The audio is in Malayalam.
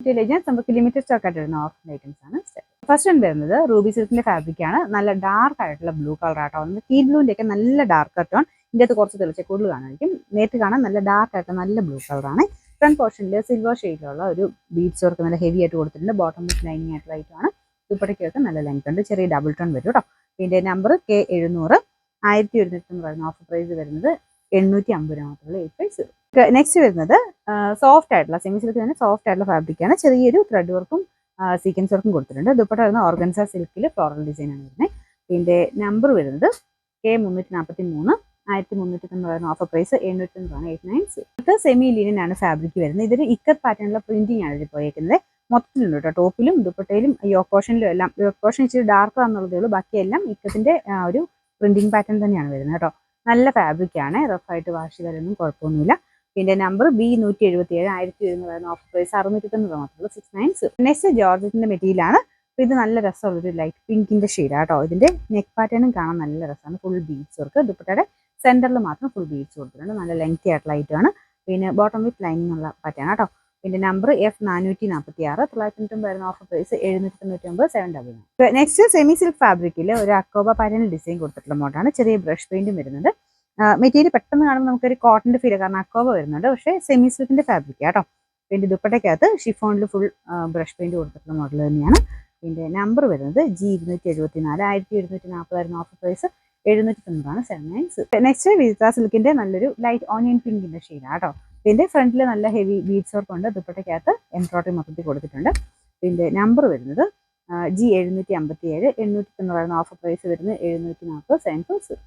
ഇന്റലിജൻസ് നമുക്ക് ലിമിറ്റഡ് സ്റ്റോക്ക് ആയിട്ട് വരുന്ന ഓഫ് ഐറ്റംസ് ആണ്. ഫസ്റ്റ് വൺ വരുന്നത് റൂബി സിൽക്കിന്റെ ഫാബ്രിക് ആണ്. നല്ല ഡാർക്ക് ആയിട്ടുള്ള ബ്ലൂ കളർ ആട്ടോ. ടീ ബ്ലൂവിന്റെ ഒക്കെ നല്ല ഡാർക്ക് ടോൺ. ഇതിന്റെ അകത്ത് കുറച്ച് തെളിച്ച കൂടുതൽ കാണാമായിരിക്കും. നേരിട്ട് കാണാൻ നല്ല ഡാർക്ക് ആയിട്ട് നല്ല ബ്ലൂ കളറാണ്. ഫ്രണ്ട് പോർഷനിൽ സിൽവർ ഷെയ്ഡിലുള്ള ഒരു ബീഡ്സ് വർക്ക് നല്ല ഹെവി ആയിട്ട് കൊടുത്തിട്ടുണ്ട്. ബോട്ടം വിത്ത് ലൈനിങ് ആയിട്ട് ലൈറ്റാണ്. ദുപ്പട്ടയ്ക്കൊക്കെ നല്ല ലെങ്ത് ഉണ്ട്. ചെറിയ ഡബിൾ ടോൺ വരും കേട്ടോ. ഇതിന്റെ നമ്പർ K700. 1100 വരുന്ന ഓഫർ പ്രൈസ് വരുന്നത് 850 രൂപ മാത്രമുള്ള 8 പ്രൈസ്. നെക്സ്റ്റ് വരുന്നത് സോഫ്റ്റ് ആയിട്ടുള്ള സെമി സിൽക്ക് തന്നെ സോഫ്റ്റ് ആയിട്ടുള്ള ഫാബ്രിക് ആണ്. ചെറിയൊരു ത്രെഡ് വർക്കും സീക്വൻസ് വർക്കും കൊടുത്തിട്ടുണ്ട്. ദുപ്പട്ട വരുന്ന ഓർഗൻസ സിൽക്കിൽ ഫ്ലോറൽ ഡിസൈൻ ആണ് വരുന്നത്. ഇതിന്റെ നമ്പർ വരുന്നത് K343. 1390 വരുന്ന ഓഫർ പ്രൈസ് 890. ഇത് സെമി ലിനൻ ആണ് ഫാബ്രിക് വരുന്നത്. ഇതൊരു ഇക്കത്ത് പാറ്റേണിലുള്ള പ്രിന്റിംഗ് ആണ് ഇത് പോയേക്കുന്നത്. മൊത്തത്തിലുണ്ട് കേട്ടോ. ടോപ്പിലും ദുപ്പട്ടയിലും യോക്ക് പോർഷനിലും എല്ലാം. യോക്ക് പോർഷൻ ഇച്ചിരി ഡാർക്ക് ആണെന്നുള്ളതേ ഉള്ളൂ. ബാക്കിയെല്ലാം ഇക്കത്തിന്റെ ഒരു പ്രിന്റിംഗ് പാറ്റേൺ തന്നെയാണ് വരുന്നത് കേട്ടോ. നല്ല ഫാബ്രിക് ആണ്. റഫായിട്ട് വാഷ് ചെയ്താലൊന്നും കുഴപ്പമൊന്നുമില്ല. ഇതിന്റെ നമ്പർ B177. 1100 വരുന്ന ഓഫർ പ്രൈസ് 690 മാത്രമല്ല 690. നെക്സ്റ്റ് ജോർജറ്റിന്റെ മെറ്റീരിയൽ ആണ്. ഇത് നല്ല രസമുള്ളൊരു ലൈറ്റ് പിങ്കിന്റെ ഷെയ്ഡാണ് കേട്ടോ. ഇതിന്റെ നെക്ക് പാറ്റേണും കാണാൻ നല്ല രസമാണ്. Full beads work. ദുപ്പട്ടയുടെ സെന്ററിൽ മാത്രം ഫുൾ ബീഡ്സ് കൊടുത്തിട്ടുണ്ട്. നല്ല ലെങ്തി ആയിട്ടുള്ള ഐറ്റമാണ്. പിന്നെ ബോട്ടം വിത്ത് ലൈനിങ് ഉള്ള പാറ്റേൺ കേട്ടോ. ഇതിന്റെ നമ്പർ F446. 990 വരുന്ന offer price 799. 799. Next semi silk ഫാബ്രിക്കിൽ ഒരു അക്കോബ പാറ്റേണിൽ ഡിസൈൻ കൊടുത്തിട്ടുള്ള മോഡാണ്. ചെറിയ ബ്രഷ് പെയിന്റും വരുന്നുണ്ട്. മെറ്റീരിയൽ പെട്ടെന്ന് കാണുമ്പോൾ നമുക്കൊരു കോട്ടന്റെ ഫീൽ, കാരണം അക്കോബ വരുന്നുണ്ട്. പക്ഷേ സെമി സിൽക്കിന്റെ ഫാബ്രിക് കേട്ടോ. പിന്നെ ദുപ്പട്ടയ്ക്കകത്ത് ഷിഫോണിൽ ഫുൾ ബ്രഷ് പെയിന്റ് കൊടുത്തിട്ടുള്ള മോഡൽ തന്നെയാണ്. ഇതിന്റെ നമ്പർ വരുന്നത് G274. 1740 വരുന്ന ഓഫർ പ്രൈസ് 790. 790. നെക്സ്റ്റ് വിജിത്ര സിൽക്കിന്റെ നല്ലൊരു ലൈറ്റ് ഓണിയൻ പിങ്കിന്റെ ഷെയ്ഡാണ് കേട്ടോ. ഇതിന്റെ ഫ്രണ്ടിൽ നല്ല ഹെവി ബീഡ്സ് വർക്ക് ഉണ്ട്. ദുപ്പട്ടയ്ക്കകത്ത് എംബ്രോയിഡറി മൊത്തത്തിൽ കൊടുത്തിട്ടുണ്ട്. ഇതിന്റെ നമ്പർ വരുന്നത് G757. 890 വരുന്ന ഓഫർ പ്രൈസ് വരുന്നത് 740. 790.